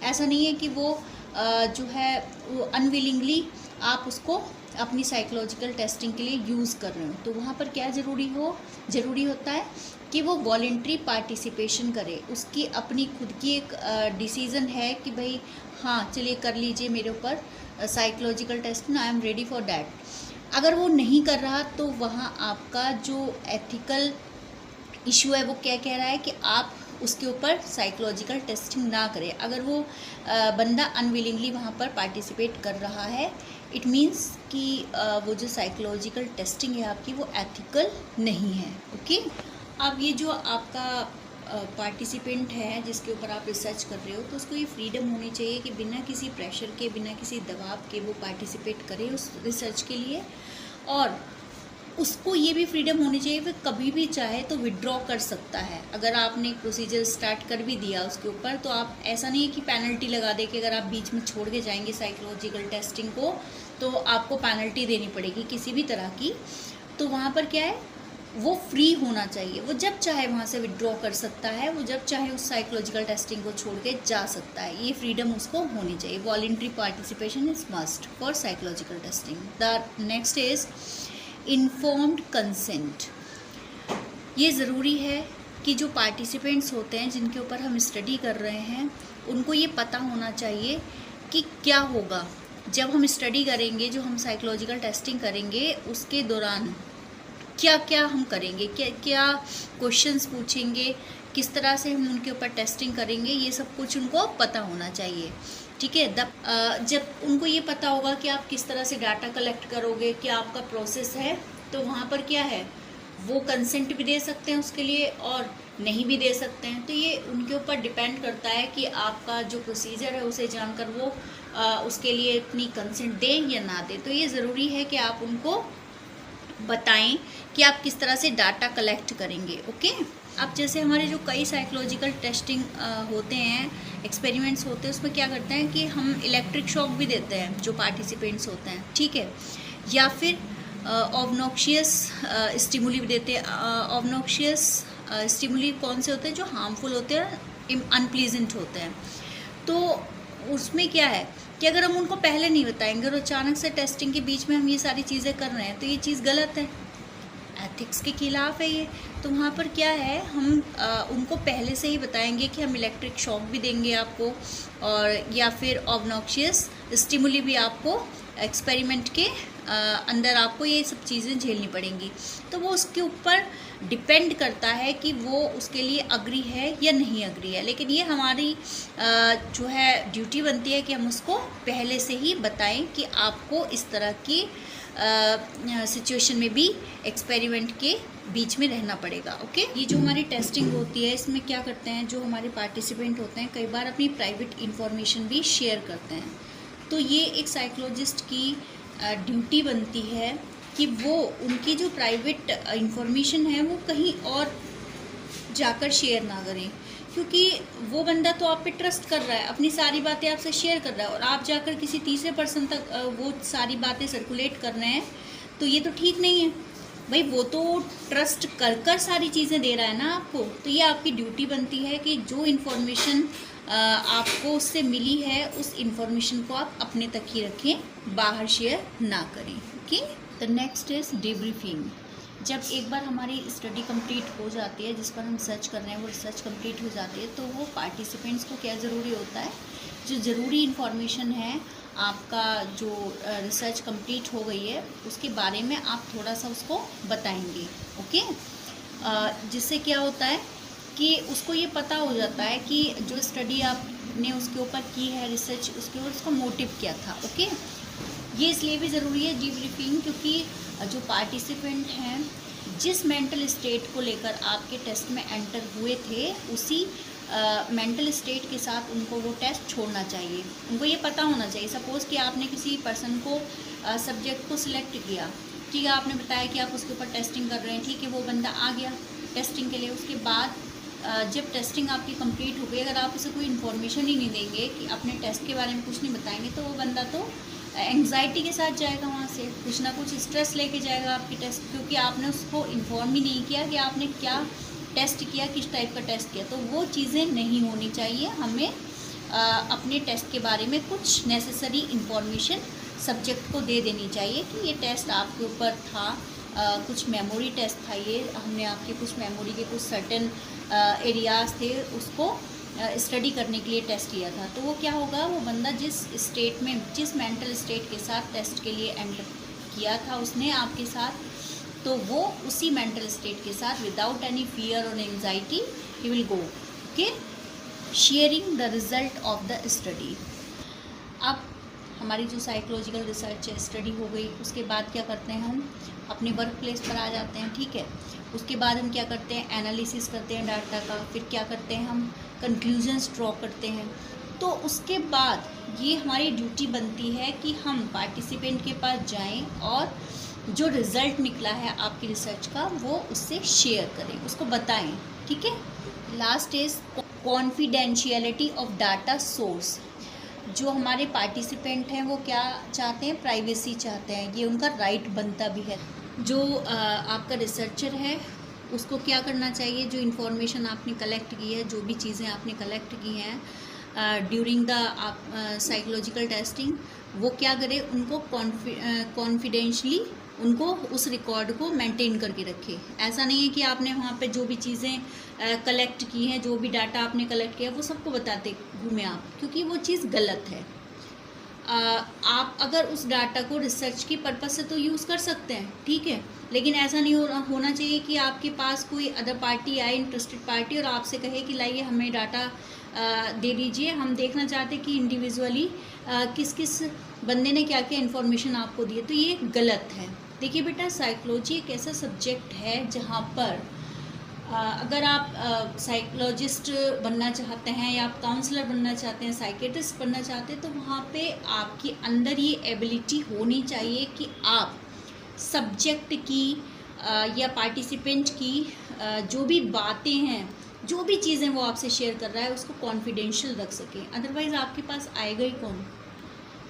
ऐसा नहीं है कि वो जो है वो अनविलिंगली आप उसको अपनी साइकोलॉजिकल टेस्टिंग के लिए यूज़ कर रहे हो। तो वहाँ पर क्या ज़रूरी होता है कि वो वॉलेंट्री पार्टिसिपेशन करे, उसकी अपनी खुद की एक डिसीज़न है कि भाई हाँ चलिए कर लीजिए मेरे ऊपर psychological testing, I am ready for that. अगर वो नहीं कर रहा तो वहाँ आपका जो एथिकल इशू है वो क्या कह रहा है कि आप उसके ऊपर साइकोलॉजिकल टेस्टिंग ना करें। अगर वो बंदा अनविलिंगली वहाँ पर पार्टिसिपेट कर रहा है, इट मीन्स कि वो जो साइकोलॉजिकल टेस्टिंग है आपकी वो एथिकल नहीं है। ओके, अब ये जो आपका पार्टिसिपेंट है जिसके ऊपर आप रिसर्च कर रहे हो, तो उसको ये फ्रीडम होनी चाहिए कि बिना किसी प्रेशर के, बिना किसी दबाव के वो पार्टिसिपेट करे उस रिसर्च के लिए, और उसको ये भी फ्रीडम होनी चाहिए कि कभी भी चाहे तो विड्रॉ कर सकता है। अगर आपने एक प्रोसीजर स्टार्ट कर भी दिया उसके ऊपर, तो आप ऐसा नहीं है कि पेनल्टी लगा दे कि अगर आप बीच में छोड़ के जाएंगे साइकोलॉजिकल टेस्टिंग को तो आपको पेनल्टी देनी पड़ेगी किसी भी तरह की। तो वहाँ पर क्या है, वो फ्री होना चाहिए, वो जब चाहे वहाँ से विड्रॉ कर सकता है, वो जब चाहे उस साइकोलॉजिकल टेस्टिंग को छोड़ के जा सकता है, ये फ्रीडम उसको होनी चाहिए। Voluntary participation is must for psychological testing. The next is informed consent. ये ज़रूरी है कि जो पार्टिसिपेंट्स होते हैं जिनके ऊपर हम स्टडी कर रहे हैं, उनको ये पता होना चाहिए कि क्या होगा जब हम स्टडी करेंगे, जो हम साइकोलॉजिकल टेस्टिंग करेंगे उसके दौरान क्या क्या हम करेंगे, क्या क्या क्वेश्चंस पूछेंगे, किस तरह से हम उनके ऊपर टेस्टिंग करेंगे, ये सब कुछ उनको पता होना चाहिए। ठीक है, जब उनको ये पता होगा कि आप किस तरह से डाटा कलेक्ट करोगे, क्या आपका प्रोसेस है, तो वहाँ पर क्या है, वो कंसेंट भी दे सकते हैं उसके लिए और नहीं भी दे सकते हैं। तो ये उनके ऊपर डिपेंड करता है कि आपका जो प्रोसीजर है उसे जानकर वो उसके लिए अपनी कंसेंट दें या ना दें। तो ये ज़रूरी है कि आप उनको बताएं कि आप किस तरह से डाटा कलेक्ट करेंगे। ओके, अब जैसे हमारे जो कई साइकोलॉजिकल टेस्टिंग होते हैं, एक्सपेरिमेंट्स होते हैं, उसमें क्या करते हैं कि हम इलेक्ट्रिक शॉक भी देते हैं जो पार्टिसिपेंट्स होते हैं, ठीक है, या फिर ऑब्नॉक्शियस स्टिमुली देते हैं। ऑब्नॉक्शियस स्टिमुली कौन से होते हैं? जो हार्मफुल होते हैं, अनप्लीजेंट होते हैं। तो उसमें क्या है कि अगर हम उनको पहले नहीं बताएंगे और अचानक से टेस्टिंग के बीच में हम ये सारी चीज़ें कर रहे हैं तो ये चीज़ गलत है, एथिक्स के खिलाफ है ये। तो वहाँ पर क्या है, हम उनको पहले से ही बताएंगे कि हम इलेक्ट्रिक शॉक भी देंगे आपको, और या फिर ऑब्नॉक्शियस स्टिमुली भी आपको एक्सपेरिमेंट के अंदर आपको ये सब चीज़ें झेलनी पड़ेंगी। तो वो उसके ऊपर डिपेंड करता है कि वो उसके लिए अग्री है या नहीं अग्री है। लेकिन ये हमारी जो है ड्यूटी बनती है कि हम उसको पहले से ही बताएं कि आपको इस तरह की सिचुएशन में भी एक्सपेरिमेंट के बीच में रहना पड़ेगा। ओके, ये जो हमारी टेस्टिंग होती है इसमें क्या करते हैं, जो हमारे पार्टिसिपेंट होते हैं कई बार अपनी प्राइवेट इंफॉर्मेशन भी शेयर करते हैं। तो ये एक साइकोलॉजिस्ट की ड्यूटी बनती है कि वो उनकी जो प्राइवेट इंफॉर्मेशन है वो कहीं और जाकर शेयर ना करें, क्योंकि वो बंदा तो आप पे ट्रस्ट कर रहा है, अपनी सारी बातें आपसे शेयर कर रहा है, और आप जाकर किसी तीसरे पर्सन तक वो सारी बातें सर्कुलेट कर रहे हैं, तो ये तो ठीक नहीं है भाई। वो तो ट्रस्ट कर कर सारी चीज़ें दे रहा है ना आपको। तो ये आपकी ड्यूटी बनती है कि जो इन्फॉर्मेशन आपको उससे मिली है उस इन्फॉर्मेशन को आप अपने तक ही रखें, बाहर शेयर ना करें। Okay, the next is debriefing. जब एक बार हमारी स्टडी कंप्लीट हो जाती है, जिस पर हम सर्च कर रहे हैं वो रिसर्च कंप्लीट हो जाती है, तो वो पार्टिसिपेंट्स को क्या ज़रूरी होता है, जो ज़रूरी इन्फॉर्मेशन है आपका जो रिसर्च कंप्लीट हो गई है उसके बारे में आप थोड़ा सा उसको बताएंगे। ओके, जिससे क्या होता है कि उसको ये पता हो जाता है कि जो स्टडी आपने उसके ऊपर की है, रिसर्च उसके ऊपर, उसका मोटिव क्या था। ओके, ये इसलिए भी ज़रूरी है डिब्रीफिंग, क्योंकि जो पार्टिसिपेंट हैं जिस मेंटल स्टेट को लेकर आपके टेस्ट में एंटर हुए थे उसी मेंटल स्टेट के साथ उनको वो टेस्ट छोड़ना चाहिए। उनको ये पता होना चाहिए, सपोज़ कि आपने किसी पर्सन को सब्जेक्ट को सिलेक्ट किया, ठीक है, आपने बताया कि आप उसके ऊपर टेस्टिंग कर रहे हैं, ठीक है, वो बंदा आ गया टेस्टिंग के लिए। उसके बाद जब टेस्टिंग आपकी कंप्लीट हो गई, अगर आप उसे कोई इन्फॉर्मेशन ही नहीं देंगे कि अपने टेस्ट के बारे में कुछ नहीं बताएंगे, तो वो बंदा तो एंग्जाइटी के साथ जाएगा, वहाँ से कुछ ना कुछ स्ट्रेस लेके जाएगा आपकी टेस्ट, क्योंकि आपने उसको इन्फॉर्म ही नहीं किया कि आपने क्या टेस्ट किया, किस टाइप का टेस्ट किया। तो वो चीज़ें नहीं होनी चाहिए। हमें अपने टेस्ट के बारे में कुछ नेसेसरी इन्फॉर्मेशन सब्जेक्ट को दे देनी चाहिए कि ये टेस्ट आपके ऊपर था, कुछ मेमोरी टेस्ट था, ये हमने आपके कुछ मेमोरी के कुछ सर्टेन एरियाज़ थे उसको स्टडी करने के लिए टेस्ट किया था। तो वो क्या होगा, वो बंदा जिस स्टेट में, जिस मेंटल स्टेट के साथ टेस्ट के लिए एंटर किया था उसने आपके साथ, तो वो उसी मेंटल स्टेट के साथ विदाउट एनी फियर और anxiety he will go. Okay, sharing the result of the study. अब हमारी जो साइकोलॉजिकल रिसर्च है, स्टडी हो गई, उसके बाद क्या करते हैं, हम अपने वर्क प्लेस पर आ जाते हैं। ठीक है, उसके बाद हम क्या करते हैं, एनालिसिस करते हैं डाटा का, फिर क्या करते हैं, हम कंक्लूजन्स ड्रॉ करते हैं। तो उसके बाद ये हमारी ड्यूटी बनती है कि हम पार्टिसिपेंट के पास जाएं और जो रिज़ल्ट निकला है आपकी रिसर्च का वो उससे शेयर करें, उसको बताएं। ठीक है, last is confidentiality of data source. जो हमारे पार्टिसिपेंट हैं वो क्या चाहते हैं, प्राइवेसी चाहते हैं, ये उनका राइट बनता भी है। जो आपका रिसर्चर है उसको क्या करना चाहिए, जो इन्फॉर्मेशन आपने कलेक्ट की है, जो भी चीज़ें आपने कलेक्ट की हैं ड्यूरिंग द साइकोलॉजिकल टेस्टिंग, वो क्या करे, उनको कॉन्फिडेंशली उनको उस रिकॉर्ड को मेंटेन करके रखे। ऐसा नहीं है कि आपने वहाँ पे जो भी चीज़ें कलेक्ट की हैं, जो भी डाटा आपने कलेक्ट किया वो सबको बताते घूमे आप, क्योंकि वो चीज़ गलत है। आप अगर उस डाटा को रिसर्च की पर्पज़ से तो यूज़ कर सकते हैं, ठीक है, लेकिन ऐसा नहीं होना चाहिए कि आपके पास कोई अदर पार्टी आए, इंटरेस्टेड पार्टी, और आपसे कहे कि लाइए हमें डाटा दे दीजिए, हम देखना चाहते कि इंडिविजुअली किस किस बंदे ने क्या क्या इन्फॉर्मेशन आपको दी है। तो ये गलत है। देखिए बेटा, साइकोलॉजी एक ऐसा सब्जेक्ट है जहाँ पर अगर आप साइकोलॉजिस्ट बनना चाहते हैं या आप काउंसलर बनना चाहते हैं, साइकेट्रिस्ट बनना चाहते हैं, तो वहाँ पे आपके अंदर ये एबिलिटी होनी चाहिए कि आप सब्जेक्ट की या पार्टिसिपेंट की जो भी बातें हैं, जो भी चीज़ें वो आपसे शेयर कर रहा है उसको कॉन्फिडेंशियल रख सकें। अदरवाइज़ आपके पास आएगा ही कौन,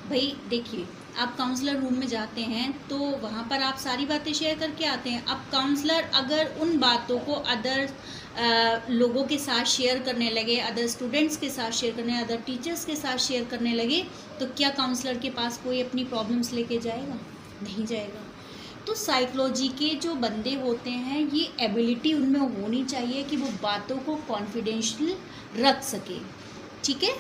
भाई देखिए, आप काउंसलर रूम में जाते हैं तो वहाँ पर आप सारी बातें शेयर करके आते हैं। अब काउंसलर अगर उन बातों को अदर लोगों के साथ शेयर करने लगे, अदर स्टूडेंट्स के साथ शेयर करने, अदर टीचर्स के साथ शेयर करने लगे, तो क्या काउंसलर के पास कोई अपनी प्रॉब्लम्स लेके जाएगा? नहीं जाएगा। तो साइकोलॉजी के जो बंदे होते हैं, ये एबिलिटी उनमें होनी चाहिए कि वो बातों को कॉन्फिडेंशियल रख सके। ठीक है।